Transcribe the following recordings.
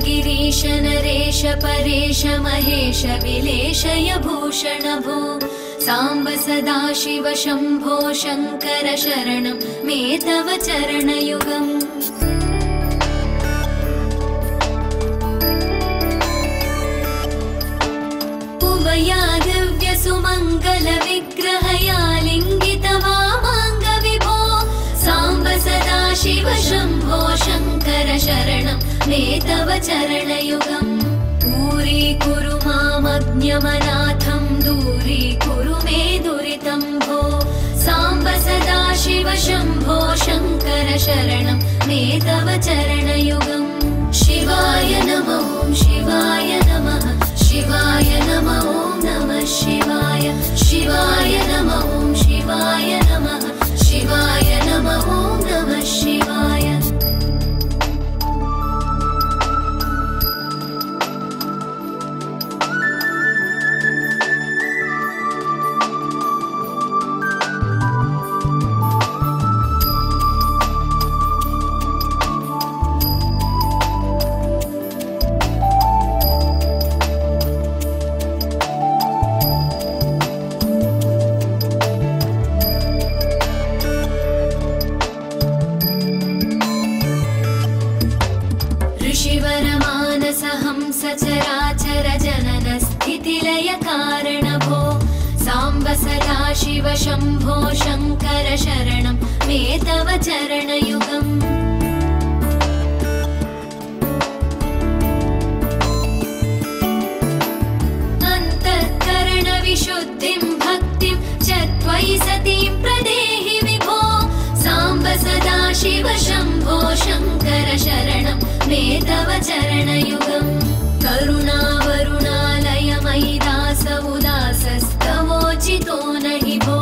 गिरीश नरेश परेश महेश विलेशय भूषण भो साम्ब सदाशिव शम्भो शङ्कर शरणं मे तव चरणयुगम्। उमया दिव्य सुमङ्गल विग्रहया लिङ्गित वामाङ्ग विभो साम्ब सदाशिव शम्भो शङ्कर शरणं मे तव चरणयुगम्। दूरीकुरु मामज्ञमनाथं दूरीकुरु मे दुरितं भो साम्ब सदाशिव शम्भो शङ्कर शरणं मे तव चरणयुगम्। शिवाय नमः शिवाय नमः शिवाय नमः नमः शिवाय शिवाय नमः शिवाय नमः शिवाय नमः नमः शिवाय। सचराचर जनन स्थितिलय कारण भो साम्ब सदाशिव शम्भो शङ्कर शरणं मे तव चरणयुगम्। अन्तःकरण विशुद्धिं भक्तिं च त्वयि सतीं प्रदेहि विभो साम्ब सदाशिव शम्भो शङ्कर शरणं मे तव चरणयुगम्। करुणावरुणालय मयि दास उदासस्तवोचितो नहि भो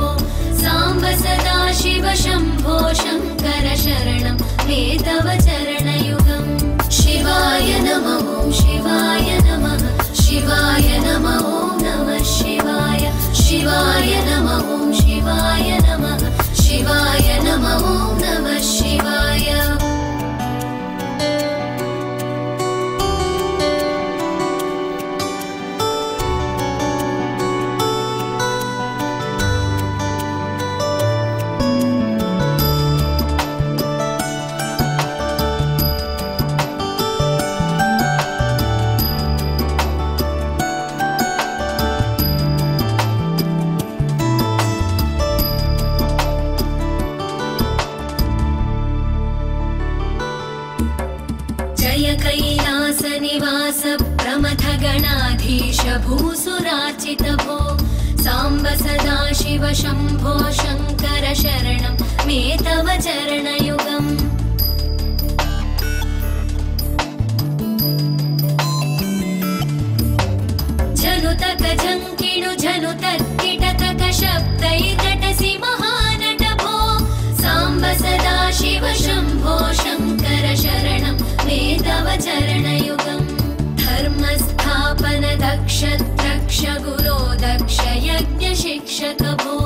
साम्ब सदाशिव शम्भो शङ्कर शरणं मे तव चरणयुगम्। शिवाय नमः शिवाय नमः शिवाय नमः नमः शिवाय शिवाय नमः शिवाय नमः शिवाय नमः नमः शिवाय। कैलास निवास प्रमथ गणाधीश भूसुरार्चित भो साम्ब सदाशिव शम्भो शङ्कर शरणं मे तव चरणयुगम्। झनुतक झङ्किणु झनुतक्किटतक शब्दैर्नटसि महानट भो साम्ब सदाशिव शम्भो शङ्कर शरणं मे तव चरणयुगम्। धर्मस्थापन दक्ष द्रक्ष गुरो दक्ष यज्ञ शिक्षक भो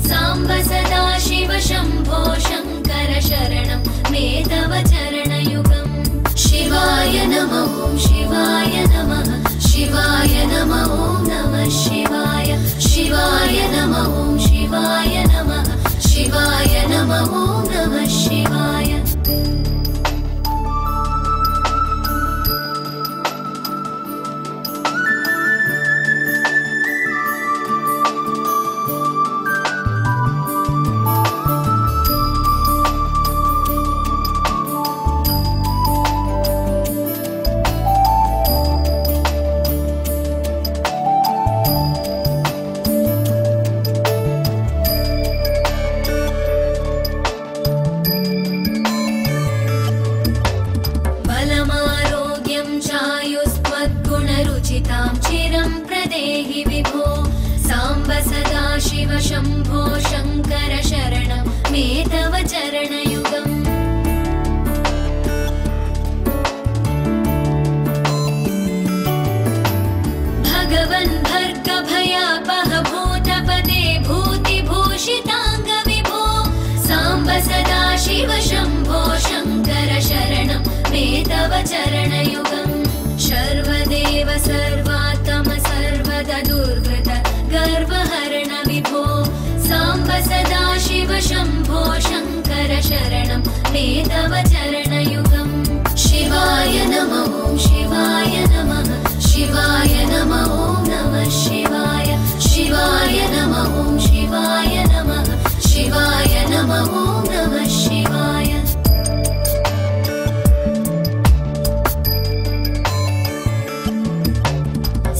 साम्ब सदाशिव शम्भो शङ्कर शरणं मे तव चरणयुगम्। शिवाय नमः शिवाय नमः शिवाय नमः नमः शिवाय शिवाय नमः शिवाय नमः शिवाय नमः नमः शिवाय। चरणयुगम् भगवन् भर्गभयापह भूतपदे भूतिभूषिताङ्गविभो साम्ब सदा शिव शम्भो शङ्कर शरणं मे तव चरणयुगम् सर्वदेव सर्वात्म सर्वदा दुर्वृत गर्वहरण विभो साम्ब सदा शिव शम्भो शङ्कर शरणं मे तव चरणयुगम् शिवाय नमः शिवाय नमः शिवाय नमः नमः शिवाय शिवाय नमः शिवाय नमः शिवाय नमः नमः शिवाय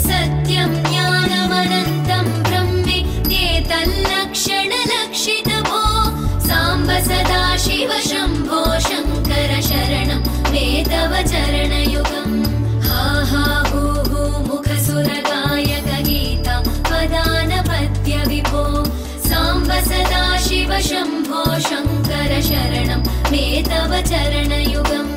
सत्यं ज्ञानमनन्तं ब्रह्मेतल्लक्षणलक्षितभो साम्ब सदा शिव शम्भो शङ्कर शरणं मे तव चरणयुगम् हा हा हू हू मुखसुरगायक गीता पदानपद्य विभो साम्ब सदा शिव शम्भो शङ्कर शरणं मे तव चरणयुगम्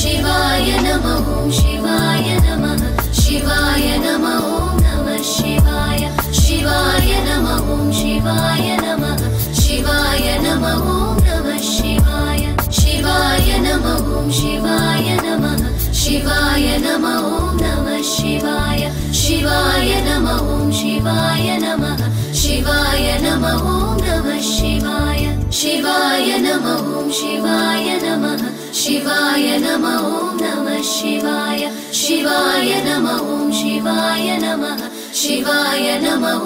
शिवाय नमः शिवाय नमः शिवाय नमः नमः शिवाय शिवाय नमः शिवाय नमः शिवाय नमः नमः शिवाय शिवाय नमः शिवाय नमः शिवाय नमः नमः शिवाय शिवाय नमः शिवाय नमः शिवाय नमः नमः शिवाय शिवाय नमः शिवाय नमः शिवाय नमः नमः शिवाय शिवाय नमः शिवाय नमः शिवाय नमः